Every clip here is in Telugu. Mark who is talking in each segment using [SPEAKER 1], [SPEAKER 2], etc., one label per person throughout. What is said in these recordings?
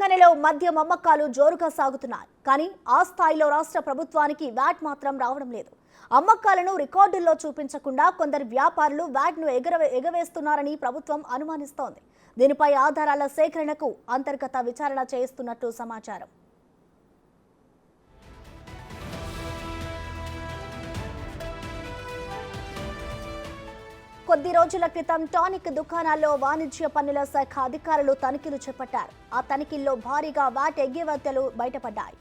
[SPEAKER 1] తెలంగాణలో మద్యం అమ్మకాలు జోరుగా సాగుతున్నాయి. కానీ ఆ స్థాయిలో రాష్ట్ర ప్రభుత్వానికి వ్యాట్ మాత్రం రావడం లేదు. అమ్మకాలను రికార్డుల్లో చూపించకుండా కొందరు వ్యాపారులు వ్యాట్ను ఎగవేస్తున్నారని ప్రభుత్వం అనుమానిస్తోంది. దీనిపై ఆధారాల సేకరణకు అంతర్గత విచారణ చేస్తున్నట్లు సమాచారం. కొద్ది రోజుల క్రితం టానిక్ దుకాణాల్లో వాణిజ్య పన్నుల శాఖ అధికారులు తనిఖీలు చేపట్టారు. ఆ తనిఖీల్లో భారీగా వ్యాట్ ఎగ్గవేతలు బయటపడ్డాయి.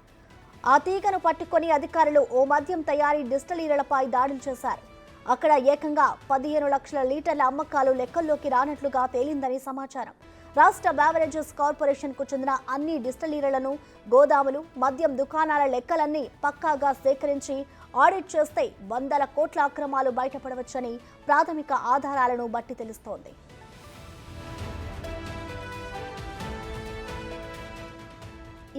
[SPEAKER 1] ఆ తీగను పట్టుకొని అధికారులు ఓ మద్యం తయారీ డిస్టిలరీలపై దాడులు చేశారు. అక్కడ ఏకంగా 15 లక్షల లీటర్ల అమ్మకాలు లెక్కల్లోకి రానట్లుగా తేలిందని సమాచారం. రాష్ట్ర బెవరేజెస్ కార్పొరేషన్కు చెందిన అన్ని డిస్టిలరీలను, గోదాములు, మద్యం దుకాణాల లెక్కలన్నీ పక్కాగా సేకరించి ఆడిట్ చేస్తే వందల కోట్ల అక్రమాలు బయటపడవచ్చని ప్రాథమిక ఆధారాలను బట్టి తెలుస్తోంది.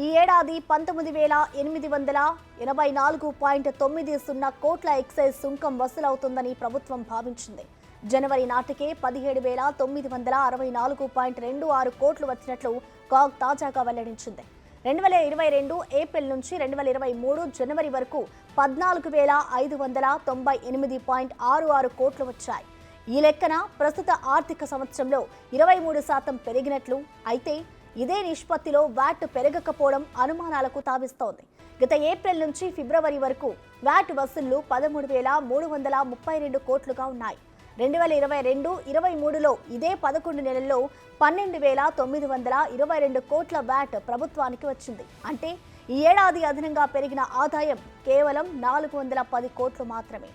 [SPEAKER 1] ఈ ఏడాది 19,884.90 కోట్ల ఎక్సైజ్ సుంకం వసూలవుతుందని ప్రభుత్వం భావించింది. జనవరి నాటికే 17,964.26 కోట్లు వచ్చినట్లు కాగ్ తాజాగా వెల్లడించింది. 2022 ఏప్రిల్ నుంచి 2023 జనవరి వరకు 14,598.66 కోట్లు వచ్చాయి. ఈ లెక్కన ప్రస్తుత ఆర్థిక సంవత్సరంలో 23% పెరిగినట్లు. అయితే ఇదే నిష్పత్తిలో వ్యాట్ పెరగకపోవడం అనుమానాలకు తావిస్తోంది. గత ఏప్రిల్ నుంచి ఫిబ్రవరి వరకు వ్యాట్ వసూళ్లు 13,332 కోట్లుగా ఉన్నాయి. 2022-23లో ఇదే 11 నెలల్లో 12,922 కోట్ల వ్యాట్ ప్రభుత్వానికి వచ్చింది. అంటే ఈ ఏడాది అదనంగా పెరిగిన ఆదాయం కేవలం 410 కోట్లు మాత్రమే.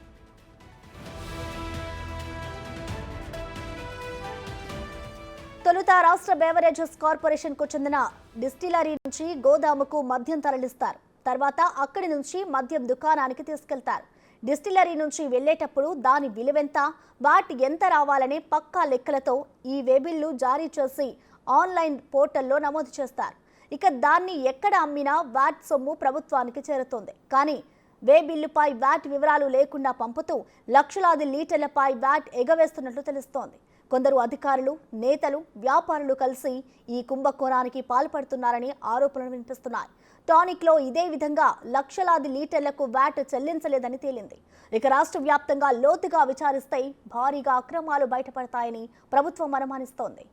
[SPEAKER 1] తొలుత రాష్ట్ర బెవరేజెస్ కార్పొరేషన్కు చెందిన డిస్టిలరీ నుంచి గోదాముకు మద్యం తరలిస్తారు. తర్వాత అక్కడి నుంచి మద్యం దుకాణానికి తీసుకెళ్తారు. డిస్టిలరీ నుంచి వెళ్లేటప్పుడు దాని విలువెంత, వాటి ఎంత రావాలనే పక్కా లెక్కలతో ఈ వేబిల్లు జారీ చేసి ఆన్లైన్ పోర్టల్లో నమోదు చేస్తారు. ఇక దాన్ని ఎక్కడ అమ్మినా వ్యాట్ సొమ్ము ప్రభుత్వానికి చేరుతుంది. కానీ వేబిల్లుపై వ్యాట్ వివరాలు లేకుండా పంపుతూ లక్షలాది లీటర్లపై వ్యాట్ ఎగవేస్తున్నట్లు తెలుస్తోంది. కొందరు అధికారులు, నేతలు, వ్యాపారులు కలిసి ఈ కుంభకోణానికి పాల్పడుతున్నారని ఆరోపణలు వినిపిస్తున్నాయి. టానిక్లో ఇదే విధంగా లక్షలాది లీటర్లకు వ్యాట్ చెల్లించలేదని తేలింది. ఇక రాష్ట్ర వ్యాప్తంగా లోతుగా విచారిస్తే భారీగా అక్రమాలు బయటపడతాయని ప్రభుత్వం అనుమానిస్తోంది.